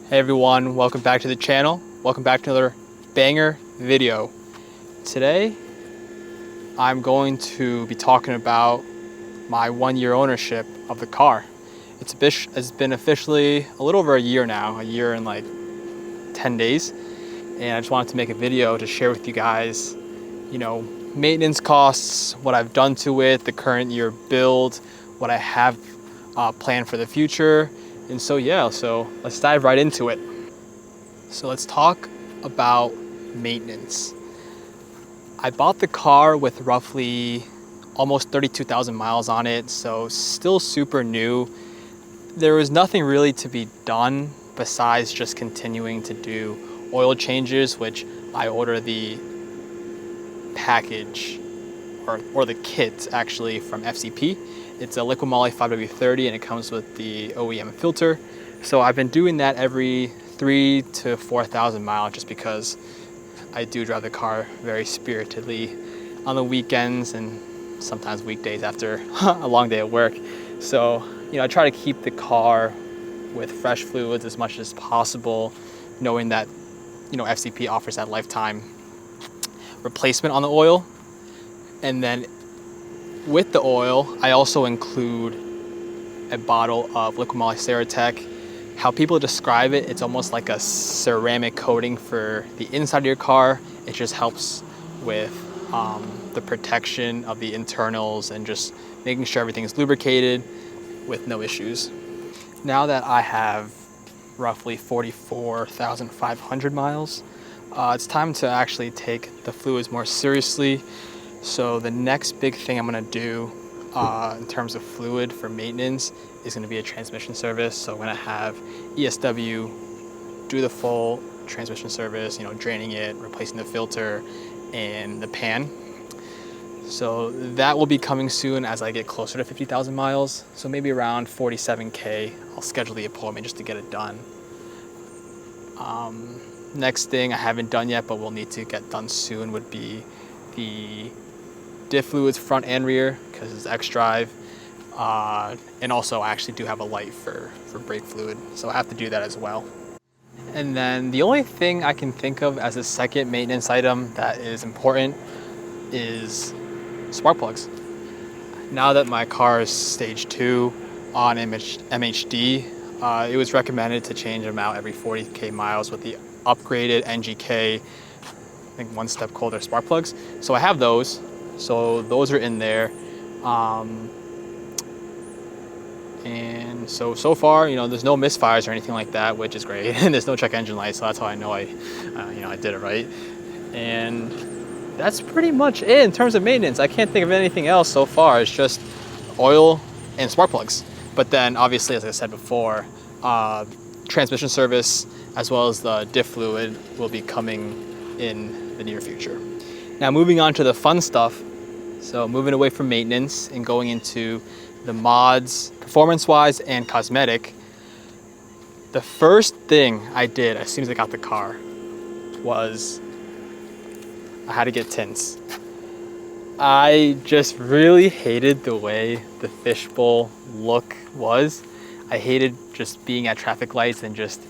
Hey everyone, welcome back to the channel. Welcome back to another banger video. Today, I'm going to be talking about my 1-year ownership of the car. It's been officially a little over a year now, a year and like 10 days. And I just wanted to make a video to share with you guys, maintenance costs, what I've done to it, the current year build, what I have planned for the future. And so let's dive right into it. So let's talk about maintenance. I bought the car with roughly almost 32,000 miles on it, so still super new. There was nothing really to be done besides just continuing to do oil changes, which I order the package or the kit actually from FCP. It's a liquid moly 5W30 and it comes with the OEM filter. So I've been doing that every 3,000 to 4,000 miles just because I do drive the car very spiritedly on the weekends and sometimes weekdays after a long day at work. So, I try to keep the car with fresh fluids as much as possible, knowing that, FCP offers that lifetime replacement on the oil. And then with the oil, I also include a bottle of liquid moly Ceratec. How people describe it, it's almost like a ceramic coating for the inside of your car. It just helps with the protection of the internals and just making sure everything is lubricated with no issues. Now that I have roughly 44,500 miles, it's time to actually take the fluids more seriously. So the next big thing I'm gonna do in terms of fluid for maintenance is gonna be a transmission service. So I'm gonna have ESW do the full transmission service, draining it, replacing the filter and the pan. So that will be coming soon as I get closer to 50,000 miles. So maybe around 47K, I'll schedule the appointment just to get it done. Next thing I haven't done yet, but will need to get done soon would be the diff fluids front and rear because it's X-Drive. And also I actually do have a light for brake fluid, so I have to do that as well. And then the only thing I can think of as a second maintenance item that is important is spark plugs. Now that my car is stage 2 on MHD, it was recommended to change them out every 40K miles with the upgraded NGK, I think 1-step colder spark plugs. So I have those. So those are in there. And so far, there's no misfires or anything like that, which is great. And there's no check engine light, so that's how I know I did it right. And that's pretty much it in terms of maintenance. I can't think of anything else so far. It's just oil and spark plugs. But then obviously, as I said before, transmission service as well as the diff fluid will be coming in the near future. Now moving on to the fun stuff. So moving away from maintenance and going into the mods, performance-wise and cosmetic. The first thing I did as soon as I got the car was I had to get tints. I just really hated the way the fishbowl look was. I hated just being at traffic lights and just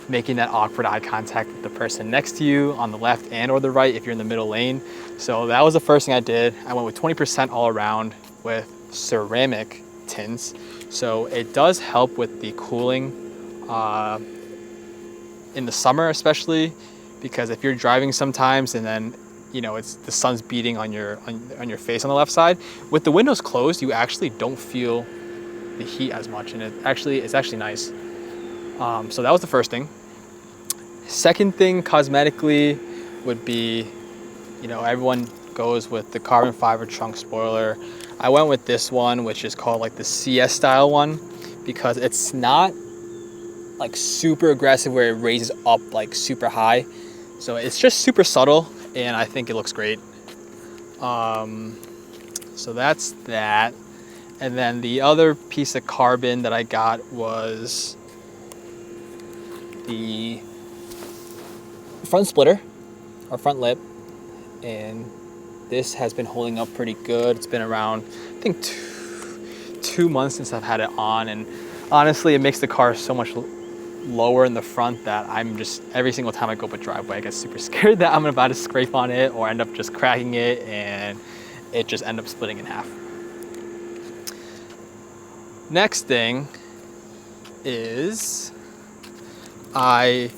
making that awkward eye contact with the person next to you on the left and or the right if you're in the middle lane. So that was the first thing I did. I went with 20% all around with ceramic tints. So it does help with the cooling in the summer especially, because if you're driving sometimes and then it's the sun's beating on your face on the left side, with the windows closed you actually don't feel the heat as much, and it's actually nice. So that was the first thing. Second thing cosmetically would be, everyone goes with the carbon fiber trunk spoiler. I went with this one, which is called like the CS style one, because it's not like super aggressive where it raises up like super high. So it's just super subtle and I think it looks great. So that's that. And then the other piece of carbon that I got was the front splitter or front lip, and this has been holding up pretty good. It's been around, I think, two months since I've had it on, and honestly it makes the car so much lower in the front that I'm just, every single time I go up a driveway, I get super scared that I'm about to scrape on it or end up just cracking it and it just end up splitting in half. Next thing is I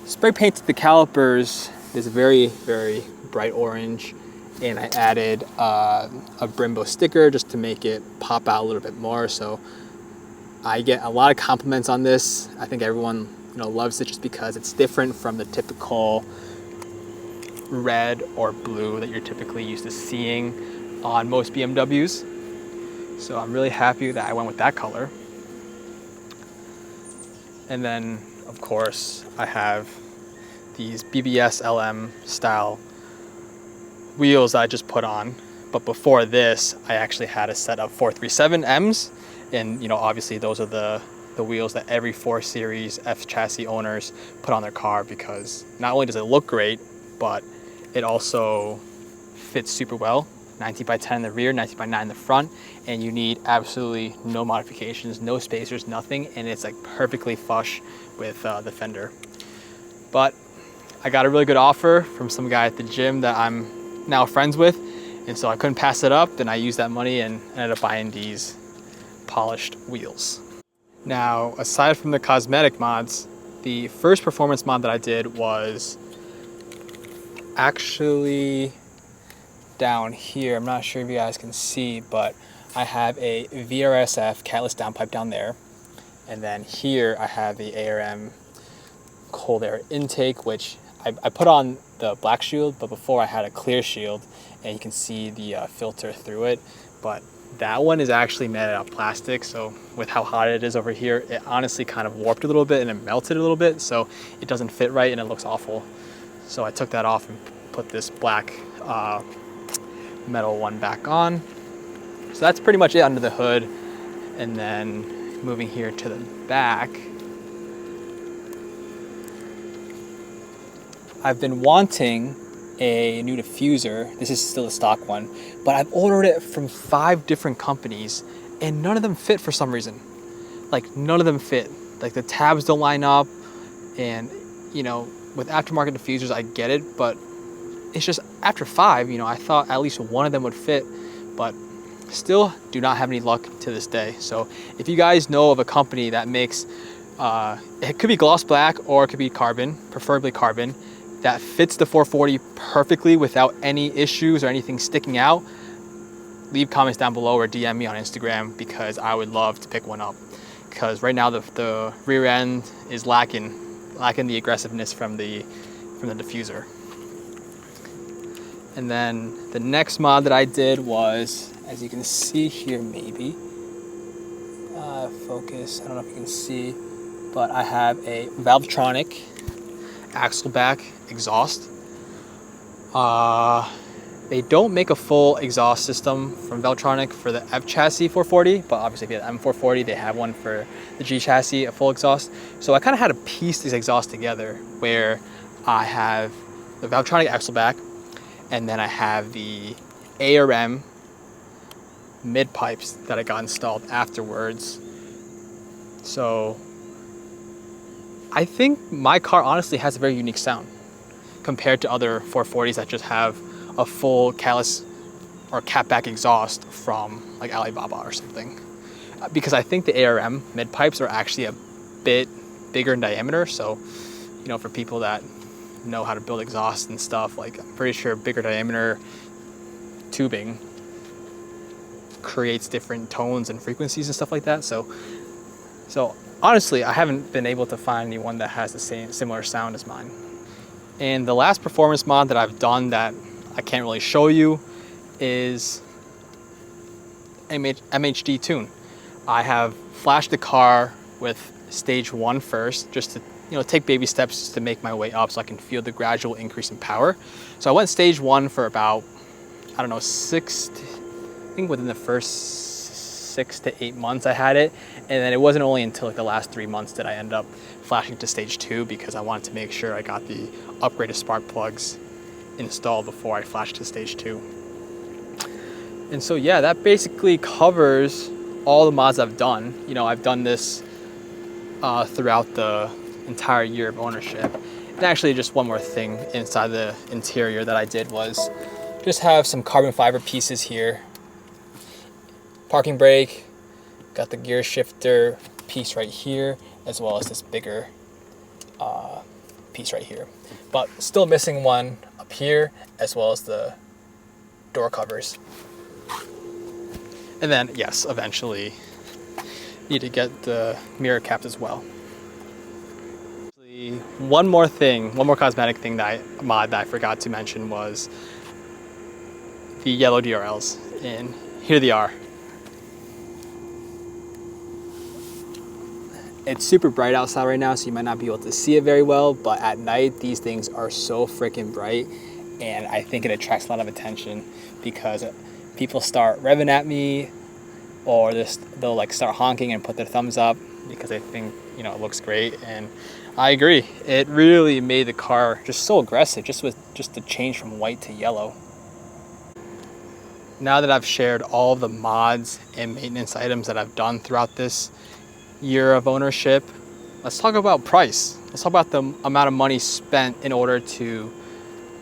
spray painted the calipers this very, very bright orange, and I added a Brembo sticker just to make it pop out a little bit more. So I get a lot of compliments on this. I think everyone loves it just because it's different from the typical red or blue that you're typically used to seeing on most BMWs. So I'm really happy that I went with that color. And then, of course, I have these BBS LM style wheels that I just put on. But before this, I actually had a set of 437Ms. And, obviously those are the wheels that every 4 Series F chassis owners put on their car, because not only does it look great, but it also fits super well. 19 by 10 in the rear, 19 by 9 in the front, and you need absolutely no modifications, no spacers, nothing, and it's like perfectly flush with the fender. But I got a really good offer from some guy at the gym that I'm now friends with, and so I couldn't pass it up, and I used that money and ended up buying these polished wheels. Now, aside from the cosmetic mods, the first performance mod that I did was actually down here. I'm not sure if you guys can see, but I have a VRSF catless downpipe down there, and then here I have the ARM cold air intake, which I put on the black shield, but before I had a clear shield, and you can see the filter through it. But that one is actually made out of plastic, so with how hot it is over here, it honestly kind of warped a little bit and it melted a little bit, so it doesn't fit right and it looks awful. So I took that off and put this black metal one back on. So that's pretty much it under the hood. And then moving here to the back, I've been wanting a new diffuser. This is still a stock one, but I've ordered it from 5 different companies and none of them fit for some reason. Like, none of them fit. Like, the tabs don't line up, and with aftermarket diffusers I get it, but it's just after 5, I thought at least one of them would fit, but still do not have any luck to this day. So if you guys know of a company that makes, it could be gloss black or it could be carbon, preferably carbon, that fits the 440 perfectly without any issues or anything sticking out, leave comments down below or DM me on Instagram, because I would love to pick one up. Because right now the rear end is lacking the aggressiveness from the diffuser. And then the next mod that I did was, as you can see here, maybe focus, I don't know if you can see, but I have a Valvetronic axle back exhaust. They don't make a full exhaust system from Valvetronic for the F chassis 440, but obviously if you have the M440, they have one for the G chassis, a full exhaust. So I kind of had to piece these exhausts together, where I have the Valvetronic axle back, and then I have the ARM mid pipes that I got installed afterwards. So I think my car honestly has a very unique sound compared to other 440s that just have a full callus or catback exhaust from like Alibaba or something. Because I think the ARM mid pipes are actually a bit bigger in diameter. So, for people that know how to build exhaust and stuff, like, I'm pretty sure bigger diameter tubing creates different tones and frequencies and stuff like that. So honestly, I haven't been able to find anyone that has the similar sound as mine. And the last performance mod that I've done that I can't really show you is MHD tune. I have flashed the car with stage 1 first, just to take baby steps to make my way up so I can feel the gradual increase in power. So I went stage 1 for about, I don't know, I think within the first 6 to 8 months I had it, and then it wasn't only until like the last 3 months that I end up flashing to stage 2, because I wanted to make sure I got the upgraded spark plugs installed before I flashed to stage 2. And so yeah, that basically covers all the mods I've done. I've done this throughout the entire year of ownership. And actually, just one more thing inside the interior that I did was just have some carbon fiber pieces here. Parking brake, got the gear shifter piece right here, as well as this bigger piece right here. But still missing one up here, as well as the door covers. And then, yes, eventually need to get the mirror caps as well. One more cosmetic thing that I forgot to mention was the yellow DRLs, and here they are. It's super bright outside right now, so you might not be able to see it very well, but at night these things are so freaking bright, and I think it attracts a lot of attention because people start revving at me, or they'll like start honking and put their thumbs up because they think, you know, it looks great. And I agree, it really made the car just so aggressive, just the change from white to yellow. Now that I've shared all the mods and maintenance items that I've done throughout this year of ownership, let's talk about price. Let's talk about the amount of money spent in order to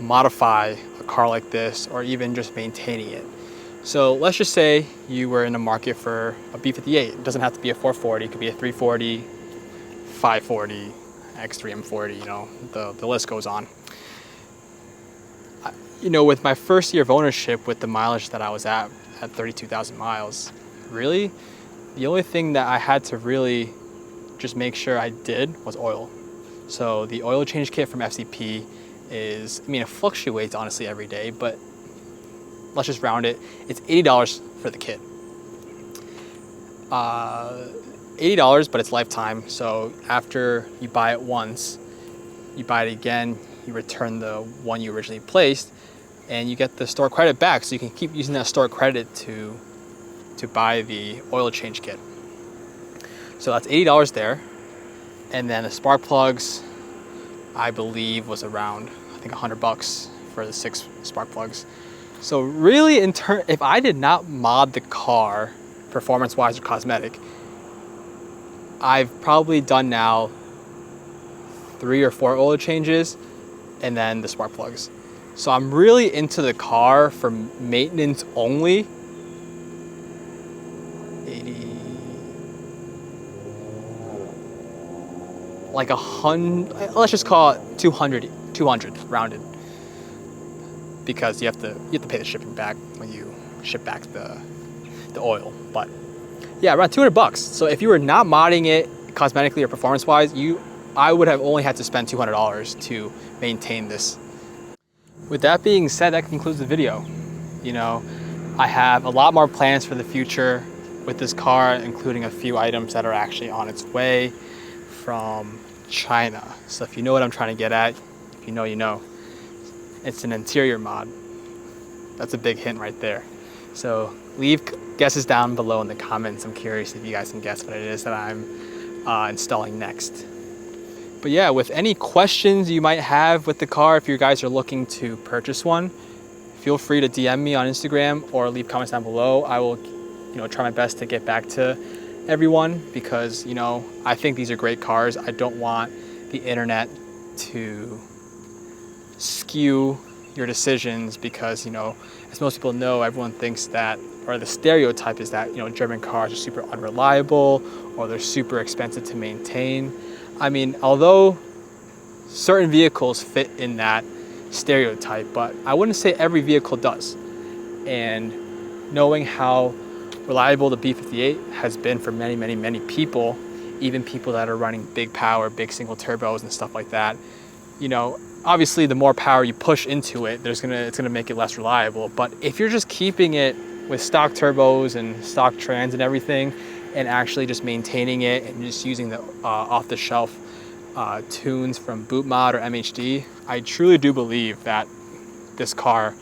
modify a car like this, or even just maintaining it. So let's just say you were in the market for a B58. It doesn't have to be a 440, it could be a 340, 540, X3 M40, you know, the list goes on. You know, with my first year of ownership, with the mileage that I was at 32,000 miles, really, the only thing that I had to really just make sure I did was oil. So the oil change kit from FCP is, I mean, it fluctuates honestly every day, but let's just round it. It's $80 for the kit. $80, but it's lifetime. So after you buy it once, you buy it again, you return the one you originally placed, and you get the store credit back. So you can keep using that store credit to buy the oil change kit. So that's $80 there. And then the spark plugs, I believe, was around, I think, $100 for the 6 spark plugs. So really, if I did not mod the car performance-wise or cosmetic, I've probably done now 3 or 4 oil changes and then the spark plugs. So I'm really into the car for maintenance only. 80, like 100, let's just call it 200 rounded, because you have to pay the shipping back when you ship back the oil. But yeah, around $200. So if you were not modding it cosmetically or performance wise, I would have only had to spend $200 to maintain this. With that being said, that concludes the video. You know, I have a lot more plans for the future with this car, including a few items that are actually on its way from China. So if you know what I'm trying to get at, if you know, you know. It's an interior mod. That's a big hint right there. So leave guesses down below in the comments. I'm curious if you guys can guess what it is that I'm installing next. But yeah, with any questions you might have with the car, if you guys are looking to purchase one, feel free to DM me on Instagram or leave comments down below. I will, you know, try my best to get back to everyone, because, you know, I think these are great cars. I don't want the internet to skew your decisions, because, you know, as most people know, everyone thinks that, or the stereotype is that, you know, German cars are super unreliable or they're super expensive to maintain. I mean, although certain vehicles fit in that stereotype, but I wouldn't say every vehicle does. And knowing how reliable the B58 has been for many, many, many people, even people that are running big power, big single turbos and stuff like that, you know, obviously the more power you push into it, it's gonna make it less reliable. But if you're just keeping it with stock turbos and stock trans and everything, and actually just maintaining it and just using the off-the-shelf tunes from BootMod or MHD, I truly do believe that this car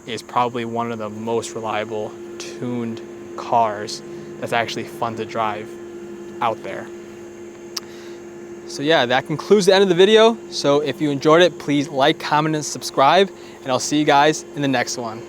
is probably one of the most reliable tuned cars that's actually fun to drive out there. So yeah, that concludes the end of the video. So if you enjoyed it, please like, comment, and subscribe, and I'll see you guys in the next one.